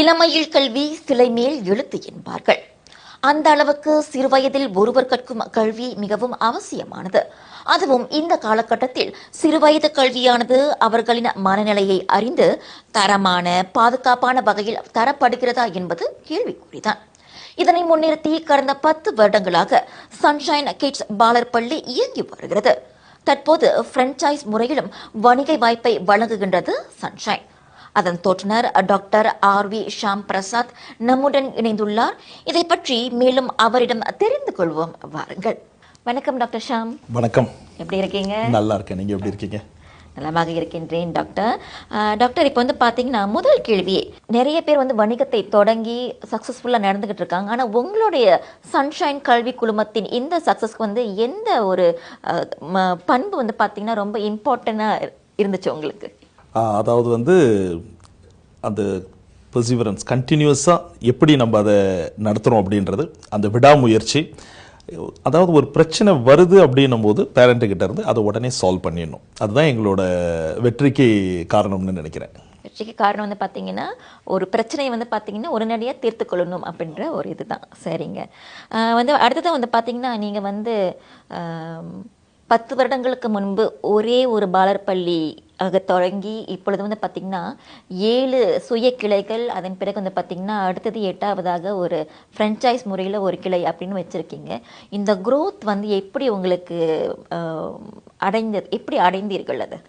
இளமையில் கல்வி சிலைமேல் எழுத்து என்பார்கள். அந்த அளவுக்கு சிறுவயதில் ஒருவர் கற்கும் கல்வி மிகவும் அவசியமானது. அதுவும் இந்த காலகட்டத்தில் சிறுவயது கல்வியானது அவர்களின் மனநிலையை அறிந்து தரமான பாதுகாப்பான வகையில் தரப்படுகிறதா என்பது கேள்விக்குறிதான். இதனை முன்னிறுத்தி கடந்த 10 வருடங்களாக சன்ஷைன் கிட்ஸ் பாலர் பள்ளி இயங்கி வருகிறது. தற்போது பிரான்சைஸ் முறையிலும் வணிக வாய்ப்பை வழங்குகின்றது சன்ஷைன். அதன் தோற்றுனர் டாக்டர் ஆர்.வி. ஷாம் பிரசாத் நம்முடன் இணைந்துள்ளார். இதை பற்றி மேலும் அவரிடம் தெரிந்து கொள்வோம். வாருங்கள். வணக்கம் டாக்டர் ஷாம். வணக்கம். எப்படி இருக்கீங்க? நல்லா இருக்கேன். நீங்க எப்படி இருக்கீங்க? நலமாக இருக்கின்றேன் டாக்டர். டாக்டர், இப்போ பார்த்தீங்கன்னா முதல் கேள்வி, நிறைய பேர் வணிகத்தை தொடங்கி சக்ஸஸ்ஃபுல்லாக நடந்துகிட்டு இருக்காங்க. ஆனால் உங்களுடைய சன்ஷைன் கல்வி குழுமத்தின் இந்த சக்ஸஸ்க்கு எந்த ஒரு பண்பு பார்த்தீங்கன்னா ரொம்ப இம்பார்ட்டண்டாக இருந்துச்சு உங்களுக்கு? அதாவது அந்த பெர்சிவரன்ஸ், கண்டினியூஸாக எப்படி நம்ம அதை நடத்துகிறோம் அப்படின்றது, அந்த விடாமுயற்சி. அதாவது ஒரு பிரச்சனை வருது அப்படின்னும் போது பேரண்ட்டுக்கிட்ட இருந்து அதை உடனே சால்வ் பண்ணிடணும். அதுதான் எங்களோட வெற்றிக்கு காரணம்னு நினைக்கிறேன். வெற்றிக்கு காரணம் பார்த்தீங்கன்னா ஒரு பிரச்சனையை பார்த்தீங்கன்னா உடனடியாக தீர்த்து கொள்ளணும் அப்படின்ற ஒரு இதுதான். சரிங்க. அடுத்தது பார்த்தீங்கன்னா நீங்கள் 10 வருடங்களுக்கு முன்பு ஒரே ஒரு பாலர் பள்ளி தொடங்கி இப்பொழுது பார்த்தீங்கன்னா 7 சுய கிளைகள், அதன் பிறகு பார்த்தீங்கன்னா அடுத்தது 8ஆவதாக ஒரு ஃப்ரான்ச்சைஸ் முறையில் ஒரு கிளை அப்படின்னு வச்சுருக்கீங்க. இந்த க்ரோத் எப்படி உங்களுக்கு எப்படி அடைந்தீர்கள்? அது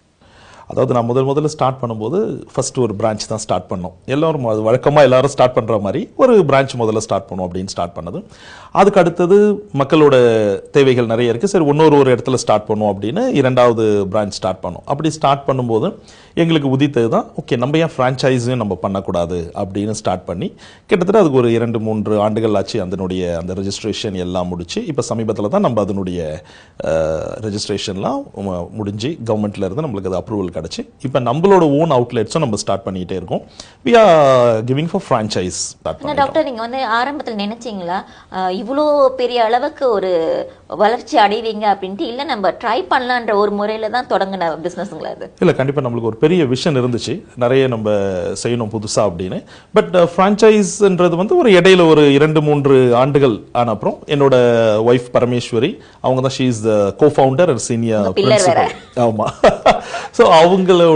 அதாவது நான் முதல்ல ஸ்டார்ட் பண்ணும்போது ஃபர்ஸ்ட் ஒரு பிரான்ச் தான் ஸ்டார்ட் பண்ணோம். எல்லாரும் அது வழக்கமாக எல்லாரும் ஸ்டார்ட் பண்ணுற மாதிரி ஒரு பிரான்ச் முதல்ல ஸ்டார்ட் பண்ணோம் அப்படின்னு ஸ்டார்ட் பண்ணது. அதுக்கு அடுத்தது மக்களோட தேவைகள் நிறைய இருக்குது, சரி ஒரு இடத்துல ஸ்டார்ட் பண்ணுவோம் அப்படின்னு 2வது பிரான்ச் ஸ்டார்ட் பண்ணோம். அப்படி ஸ்டார்ட் பண்ணும்போது எங்களுக்கு உதித்தது தான், ஓகே நம்ம ஏன் ஃப்ரான்ச்சைஸும் நம்ம பண்ணக்கூடாது அப்படின்னு ஸ்டார்ட் பண்ணி கிட்டத்தட்ட அதுக்கு ஒரு 2-3 ஆண்டுகள் ஆச்சு. அந்த ரெஜிஸ்ட்ரேஷன் எல்லாம் முடிச்சு இப்போ சமீபத்தில் தான் நம்ம அதனுடைய ரெஜிஸ்ட்ரேஷன்லாம் முடிஞ்சு கவர்மெண்ட்ல இருந்து நம்மளுக்கு அது அப்ரூவல் கிடச்சி இப்போ நம்மளோட ஓன் அவுட்லெட்ஸும் நம்ம ஸ்டார்ட் பண்ணிகிட்டே இருக்கோம். We are giving for franchise. Doctor, நீங்கள் ஆரம்பத்தில் நினைச்சீங்களா இவ்வளோ பெரிய அளவுக்கு ஒரு வளர்ச்சி அடைவீங்க அப்படின்ட்டு? இல்லை நம்ம ட்ரை பண்ணலான்ற ஒரு முறையில் தான் தொடங்கின பிஸ்னஸ்ங்களா அது? இல்லை, கண்டிப்பாக நம்மளுக்கு ஒரு பெரிய விஷன் இருந்துச்சு, நிறைய நம்ம செய்யணும் புதுசாக அப்படின்னு. பட் ஃப்ரான்ச்சைஸ்ன்றது ஒரு இடையில ஒரு 2-3 ஆண்டுகள் ஆன அப்புறம் என்னோட ஒய்ஃப் பரமேஸ்வரி, அவங்க தான் she is the cofounder and senior principal. ஆமாம். ஸோ அவங்களும்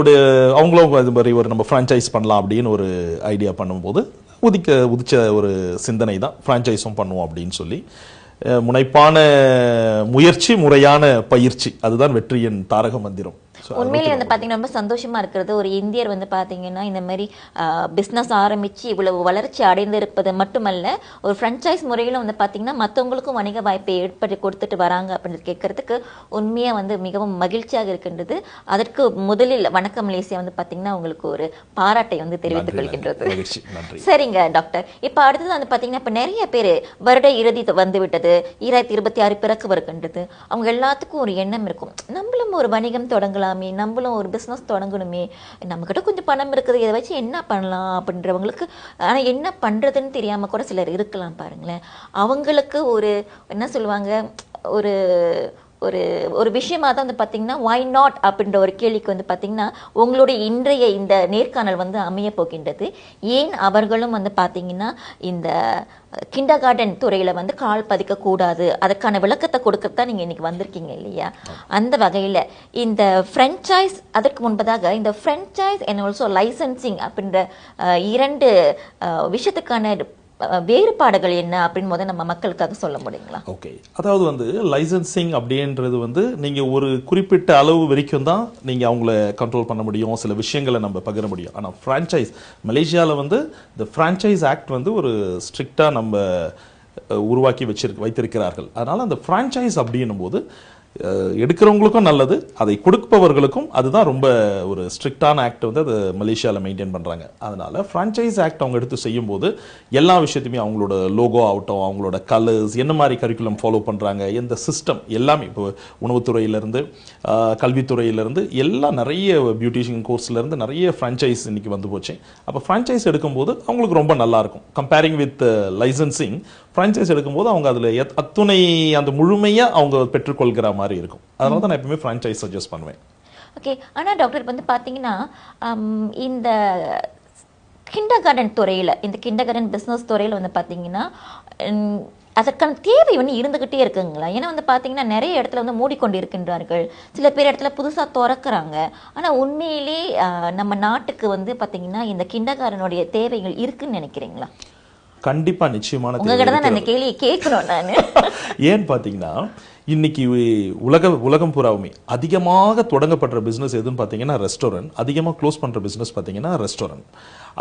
இது மாதிரி ஒரு நம்ம ஃப்ரான்ச்சைஸ் பண்ணலாம் அப்படின்னு ஒரு ஐடியா பண்ணும்போது உதிச்ச ஒரு சிந்தனை தான் ஃப்ரான்ச்சைஸும் பண்ணுவோம் அப்படின்னு சொல்லி. முனைப்பான முயற்சி, முறையான பயிற்சி, அதுதான் வெற்றியின் தாரக மந்திரம். உண்மையிலே பார்த்தீங்கன்னா ரொம்ப சந்தோஷமா இருக்கிறது. ஒரு இந்தியர் பார்த்தீங்கன்னா இந்த மாதிரி பிஸ்னஸ் ஆரம்பித்து இவ்வளவு வளர்ச்சி அடைந்திருப்பது மட்டுமல்ல, ஒரு ஃப்ரான்ச்சைஸ் முறையிலும் பார்த்தீங்கன்னா மற்றவங்களுக்கும் வணிக வாய்ப்பை ஏற்படுத்தி கொடுத்துட்டு வராங்க அப்படின்னு கேட்கறதுக்கு உண்மையாக மிகவும் மகிழ்ச்சியாக இருக்கின்றது. அதற்கு முதலில் வணக்கம் மலேசியா பார்த்தீங்கன்னா உங்களுக்கு ஒரு பாராட்டை தெரிவித்துக் கொள்கின்றது. சரிங்க டாக்டர், இப்போ அடுத்தது பார்த்தீங்கன்னா இப்போ நிறைய பேர் வருட இறுதி வந்துவிட்டது, 2026 பிறகு வருகின்றது. அவங்க எல்லாத்துக்கும் ஒரு எண்ணம் இருக்கும், நம்மளும் ஒரு வணிகம் தொடங்கலாம், நம்மளும் ஒரு பிஸ்னஸ் தொடங்கணுமே, நம்மக்கிட்ட கொஞ்சம் பணம் இருக்குது, இதை வச்சு என்ன பண்ணலாம் அப்படின்றவங்களுக்கு. ஆனால் என்ன பண்ணுறதுன்னு தெரியாமல் கூட சிலர் இருக்கலாம் பாருங்களேன். அவங்களுக்கு ஒரு என்ன சொல்லுவாங்க, ஒரு ஒரு ஒரு விஷயமா தான் பார்த்தீங்கன்னா வை நாட் அப்படின்ற ஒரு கேள்விக்கு பார்த்தீங்கன்னா உங்களுடைய இன்றைய இந்த நேர்காணல் அமைய போகின்றது. ஏன் அவர்களும் பார்த்தீங்கன்னா இந்த கிண்டர் கார்டன் துறையில் கால் பதிக்கக்கூடாது, அதற்கான விளக்கத்தை கொடுக்கத்தான் நீங்கள் இன்னைக்கு வந்திருக்கீங்க இல்லையா? அந்த வகையில் இந்த ஃப்ரான்ச்சைஸ், அதற்கு முன்பதாக இந்த ஃப்ரான்ச்சைஸ் அண்ட் ஆல்சோ லைசன்சிங் அப்படின்ற 2 விஷயத்துக்கான வேறுபாடுகள் என்ன அப்படின்னு நம்ம மக்களுக்காக சொல்ல முடியுங்களா? ஓகே, அதாவது லைசன்சிங் அப்படின்றது நீங்கள் ஒரு குறிப்பிட்ட அளவு வரைக்கும் தான் நீங்கள் அவங்கள கண்ட்ரோல் பண்ண முடியும், சில விஷயங்களை நம்ம பகிர முடியும். ஆனால் ஃப்ரான்ச்சைஸ் மலேசியாவில் இந்த ஃப்ரான்ச்சைஸ் ஆக்ட் ஒரு ஸ்ட்ரிக்டாக நம்ம உருவாக்கி வைத்திருக்கிறார்கள். அதனால் அந்த ஃப்ரான்ச்சைஸ் அப்படின்னும் போது எடுக்கிறவங்களுக்கும் நல்லது, அதை கொடுப்பவர்களுக்கும் அதுதான் ரொம்ப ஒரு ஸ்ட்ரிக்டான ஆக்ட் அது மலேசியாவில் மெயின்டைன் பண்ணுறாங்க. அதனால ஃப்ரான்ச்சைஸ் ஆக்ட் அவங்க எடுத்து செய்யும் போது எல்லா விஷயத்தையுமே அவங்களோட லோகோ ஆகட்டும், அவங்களோட கலர்ஸ், என்ன மாதிரி கரிக்குலம் ஃபாலோ பண்ணுறாங்க, எந்த சிஸ்டம் எல்லாமே, இப்போ உணவுத்துறையிலேருந்து கல்வித்துறையிலேருந்து எல்லாம் நிறைய பியூட்டிஷியன் கோர்ஸ்லேருந்து நிறைய ஃப்ரான்ச்சைஸ் இன்னைக்கு வந்து போச்சு. அப்போ ஃப்ரான்ச்சைஸ் எடுக்கும்போது அவங்களுக்கு ரொம்ப நல்லாயிருக்கும். கம்பேரிங் வித் லைசன்சிங், ஃப்ரான்ச்சைஸ் எடுக்கும்போது அவங்க அதில் அத்துணை அந்த முழுமையாக அவங்க பெற்றுக்கொள்கிற மாதிரி இருக்கும். அதனால தான் நான் எப்பவுமே ஃப்ரான்ச்சைஸ் சஜஸ்ட் பண்ணுவேன். ஓகே, ஆனால் டாக்டர் பார்த்தீங்கன்னா இந்த கிண்டர் கார்டன் துறையில், இந்த கிண்டர் கார்டன் பிஸ்னஸ் துறையில் வந்து பார்த்தீங்கன்னா அதற்கான தேவை வந்து இருந்துக்கிட்டே இருக்குங்களா? ஏன்னா வந்து பார்த்தீங்கன்னா நிறைய இடத்துல வந்து மூடிக்கொண்டு இருக்கின்றார்கள், சில பேர் இடத்துல புதுசாக திறக்கிறாங்க. ஆனால் உண்மையிலே நம்ம நாட்டுக்கு வந்து பார்த்தீங்கன்னா இந்த கிண்டர் கார்டனுடைய தேவைகள் இருக்குன்னு நினைக்கிறீங்களா? கண்டிப்பா நிச்சயமான உங்ககிட்ட தான் நான் இந்த கேள்வியை கேட்கணும் நான். ஏன்னு பாத்தீங்கன்னா இன்னைக்கு உலகம் பூராவுமே அதிகமாக தொடங்கப்படுற பிசினஸ் எதுன்னு பாத்தீங்கன்னா ரெஸ்டாரண்ட், அதிகமாக க்ளோஸ் பண்ற பிசினஸ் பாத்தீங்கன்னா ரெஸ்டாரண்ட்.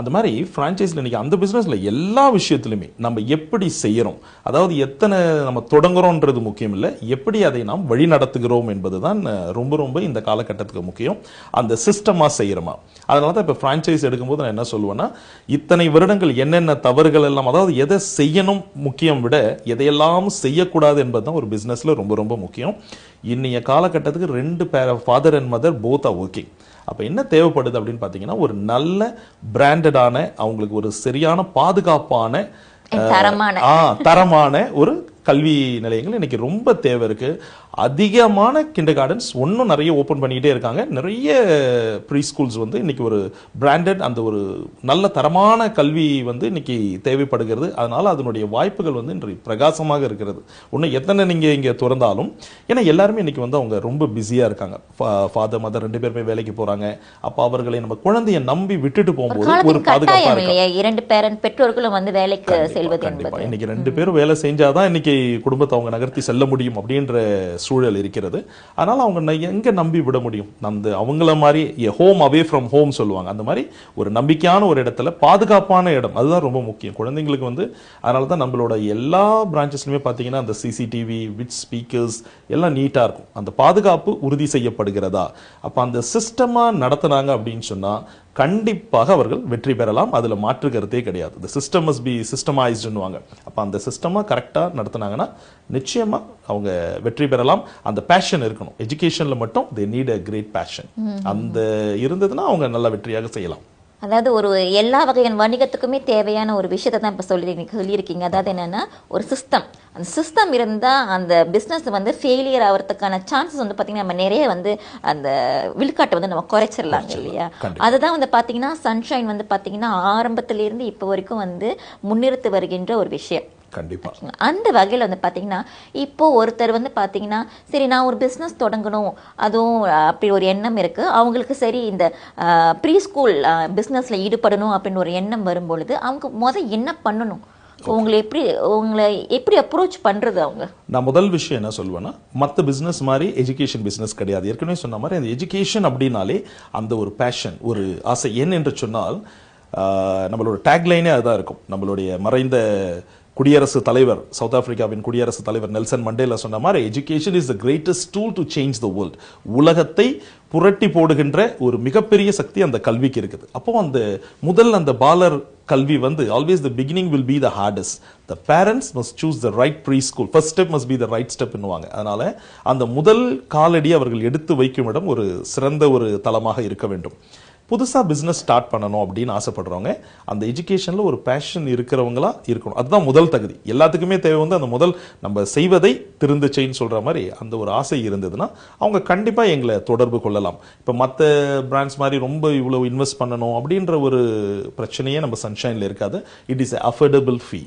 அந்த மாதிரி பிரான்ச்சைஸ்ல இன்னைக்கு அந்த பிசினஸ்ல எல்லா விஷயத்திலுமே நம்ம எப்படி செய்யறோம், அதாவது எத்தனை நம்ம தொடங்குறோம்ன்றது முக்கியம் இல்லை, எப்படி அதை நாம் வழி நடத்துகிறோம் என்பதுதான் ரொம்ப ரொம்ப இந்த காலகட்டத்துக்கு முக்கியம். அந்த சிஸ்டமா செய்யறோமா. அதனால தான் இப்ப பிரான்ச்சைஸ் எடுக்கும்போது நான் என்ன சொல்லுவேன்னா, இத்தனை வருடங்கள் என்னென்ன தவறுகள் எல்லாம், அதாவது எதை செய்யணும் முக்கியம் விட எதையெல்லாம் செய்யக்கூடாது என்பதுதான் ஒரு பிசினஸ்ல ரொம்ப ரொம்ப முக்கியம். இன்னைய காலகட்டத்துக்கு 2 பேர், father and mother both are working. அப்ப என்ன தேவைப்படுது அப்படின்னு பாத்தீங்கன்னா, ஒரு நல்ல பிராண்டடான, அவங்களுக்கு ஒரு சரியான பாதுகாப்பான தரமான ஒரு கல்வி நிலையங்கள் இன்னைக்கு ரொம்ப தேவை இருக்கு. அதிகமான கிண்டர் கார்டன்ஸ் ஒன்றும் நிறைய ஓப்பன் பண்ணிக்கிட்டே இருக்காங்க. நிறைய ப்ரீ ஸ்கூல்ஸ் வந்து இன்னைக்கு ஒரு பிராண்டட், அந்த ஒரு நல்ல தரமான கல்வி வந்து இன்னைக்கு தேவைப்படுகிறது. அதனால அதனுடைய வாய்ப்புகள் வந்து இன்றைக்கு பிரகாசமாக இருக்கிறது. ஒன்றும் எத்தனை நீங்க இங்க திறந்தாலும், ஏன்னா எல்லாருமே இன்னைக்கு வந்து அவங்க ரொம்ப பிஸியா இருக்காங்க. ஃபாதர் மதர் 2 பேருமே வேலைக்கு போறாங்க. அப்ப அவர்களை நம்ம குழந்தைய நம்பி விட்டுட்டு போகும்போது ஒரு பாதுகாப்பா இருக்கு. 2 பெற்றோர்களும் வந்து வேலைக்கு செல்வது என்பது, இன்னைக்கு 2 பேரும் வேலை செஞ்சாதான் இன்னைக்கு குடும்பத்தை அவங்க நகர்த்தி செல்ல முடியும் அப்படின்ற சூழல் இருக்கிறது. அதனால அவங்க எங்க நம்பி விட முடியும்? அவங்கள மாதிரி ஹோம் அவே ஃப்ரம் ஹோம் சொல்லுவாங்க, அந்த மாதிரி ஒரு நம்பிக்கையான ஒரு இடத்துல பாதுகாப்பான இடம், அதுதான் ரொம்ப முக்கியம் குழந்தைங்களுக்கு வந்து. அதனால தான் நம்மளோட எல்லா பிரான்ச்சஸ்லயுமே பாத்தீங்கன்னா அந்த சிசிடிவி வித் ஸ்பீக்கர்ஸ் எல்லாம் நீட்டா இருக்கும். அந்த பாதுகாப்பு உறுதி செய்யப்படுகிறதா? அப்ப அந்த சிஸ்டமா நடத்துனாங்க அப்படின்னு சொன்னா கண்டிப்பாக அவர்கள் வெற்றி பெறலாம். அதுல மாற்று கருத்தே கிடையாது. the system must be systemized ன்னுவாங்க. அப்ப அந்த சிஸ்டமா கரெக்டா நடத்துனாங்கன்னா நிச்சயமா அவங்க வெற்றி பெறலாம். அந்த பேஷன் இருக்கணும். எஜுகேஷன்ல மட்டும் they need a great passion. அந்த இருந்ததுன்னா அவங்க நல்ல வெற்றியாக செய்யலாம். அதாவது ஒரு எல்லா வகையான வணிகத்துக்குமே தேவையான ஒரு விஷயத்தை தான் இப்போ சொல்லியிருக்கீங்க. அதாவது என்னன்னா ஒரு சிஸ்டம், அந்த சிஸ்டம் இருந்தால் அந்த பிஸ்னஸ் வந்து ஃபெயிலியர் ஆகிறதுக்கான சான்சஸ் வந்து பார்த்தீங்கன்னா நம்ம நிறைய வந்து அந்த விழுக்காட்டை வந்து நம்ம குறைச்சிடலாங்க இல்லையா? அதுதான் வந்து பார்த்தீங்கன்னா சன்ஷைன் வந்து பார்த்தீங்கன்னா ஆரம்பத்திலிருந்து இப்போ வரைக்கும் வந்து முன்னிறுத்து வருகின்ற ஒரு விஷயம். கண்டிப்பா அந்த வகையில் வந்து பார்த்தீங்கன்னா இப்போ ஒருத்தர் வந்து பார்த்தீங்கன்னா சரி நான் ஒரு பிஸ்னஸ் தொடங்கணும், அதுவும் அப்படி ஒரு எண்ணம் இருக்கு அவங்களுக்கு, சரி இந்த ப்ரீ ஸ்கூல் பிஸ்னஸ்ல ஈடுபடணும் அப்படின்னு ஒரு எண்ணம் வரும்பொழுது அவங்க என்ன பண்ணணும்? உங்களை எப்படி அப்ரோச் பண்றது? அவங்க நான் முதல் விஷயம் என்ன சொல்லுவேன்னா, மற்ற பிசினஸ் மாதிரி எஜுகேஷன் பிசினஸ் கிடையாது. ஏற்கனவே சொன்ன மாதிரி அந்த எஜுகேஷன் அப்படின்னாலே அந்த ஒரு பேஷன், ஒரு ஆசை. ஏன் என்று சொன்னால் நம்மளோட டேக்லைனே அதுதான் இருக்கும். நம்மளுடைய மறைந்த குடியரசுத் தலைவர், சவுத் ஆப்பிரிக்காவின் குடியரசுத் தலைவர் நெல்சன் மண்டேலா சொன்ன மாதிரி, education is the greatest tool to change the world. உலகத்தை புரட்டி போடுகின்ற ஒரு மிகப்பெரிய சக்தி அந்த கல்விக்கு இருக்குது. அப்போ அந்த பாலர் கல்வி வந்து always the beginning will be the hardest. The parents must choose the right preschool. First step must be the right step ன்னுவாங்க. அதனால அந்த முதல் காலடி அவர்கள் எடுத்து வைக்கும் இடம் ஒரு சிறந்த ஒரு தளமாக இருக்க வேண்டும். புதுசா பிசினஸ் ஸ்டார்ட் பண்ணணும் அப்படின்னு ஆசைப்படுறவங்க அந்த எஜுகேஷன்ல ஒரு பேஷன் இருக்கிறவங்களா இருக்கணும். அதுதான் முதல் தகுதி. எல்லாத்துக்குமே தேவை வந்து அந்த முதல் நம்ம செய்வதை திருந்து செய்ன்னு சொல்ற மாதிரி அந்த ஒரு ஆசை இருந்ததுன்னா அவங்க கண்டிப்பா எங்களை தொடர்பு கொள்ளலாம். இப்ப மற்ற பிராண்ட்ஸ் மாதிரி ரொம்ப இவ்வளவு இன்வெஸ்ட் பண்ணணும் அப்படின்ற ஒரு பிரச்சனையே நம்ம சன்ஷைன்ல இருக்காது. இட் இஸ் அஃபோர்டபிள் ஃபீ.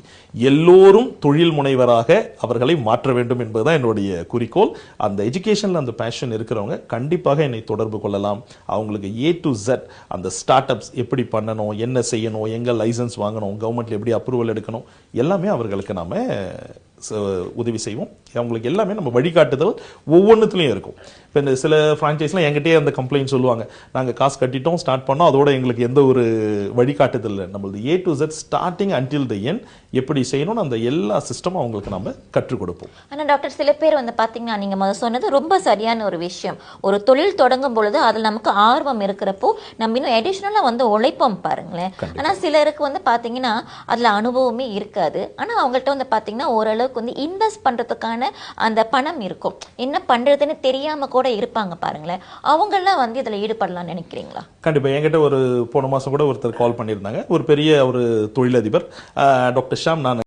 எல்லோரும் தொழில் முனைவராக அவர்களை மாற்ற வேண்டும் என்பதுதான் என்னுடைய குறிக்கோள். அந்த எஜுகேஷன்ல அந்த பேஷன் இருக்கிறவங்க கண்டிப்பாக என்னை தொடர்பு கொள்ளலாம். அவங்களுக்கு A to Z அந்த ஸ்டார்ட் அப்ஸ் எப்படி பண்ணணும், என்ன செய்யணும், எங்க லைசன்ஸ் வாங்கணும், கவர்மெண்ட்ல எப்படி அப்ரூவல் எடுக்கணும், எல்லாமே அவர்களுக்கு நாம உதவி செய்வோம். அவங்களுக்கு எல்லாமே நம்ம வழிகாட்டுதல் ஒவ்வொன்றுத்துலையும் இருக்கும். இப்போ இந்த சில ஃப்ரான்ச்சைஸ்லாம் என்கிட்டயே அந்த கம்ப்ளைண்ட் சொல்லுவாங்க, நாங்கள் காசு கட்டிட்டோம், ஸ்டார்ட் பண்ணோம், அதோட எங்களுக்கு எந்த ஒரு வழிகாட்டுதல் இல்லை. நம்மளது A to Z starting until the end எப்படி செய்யணும்னு அந்த எல்லா சிஸ்டமும் அவங்களுக்கு நம்ம கற்றுக் கொடுப்போம். ஆனால் டாக்டர், சில பேர் வந்து பார்த்தீங்கன்னா நீங்கள் முதல் சொன்னது ரொம்ப சரியான ஒரு விஷயம். ஒரு தொழில் தொடங்கும் பொழுது அதில் நமக்கு ஆர்வம் இருக்கிறப்போ நம்ம இன்னும் அடிஷ்னலாக வந்து உழைப்போம் பாருங்களேன். ஆனால் சிலருக்கு வந்து பார்த்தீங்கன்னா அதில் அனுபவமே இருக்காது. ஆனால் அவங்கள்ட்ட வந்து பார்த்தீங்கன்னா ஓரளவுக்கு வந்து இன்வெஸ்ட் பண்ணுறதுக்கான அந்த பணம் இருக்கும், என்ன பண்ணுறதுன்னு தெரியாமல் கூட இருப்பாங்க பாருங்களேன். அவங்கெல்லாம் வந்து இதில் ஈடுபடலாம்னு நினைக்கிறீங்களா? கண்டிப்பாக. என்கிட்ட ஒரு போன மாதம் கூட ஒருத்தர் கால் பண்ணியிருந்தாங்க, ஒரு பெரிய ஒரு தொழிலதிபர், டாக்டர் ஷாம், நான்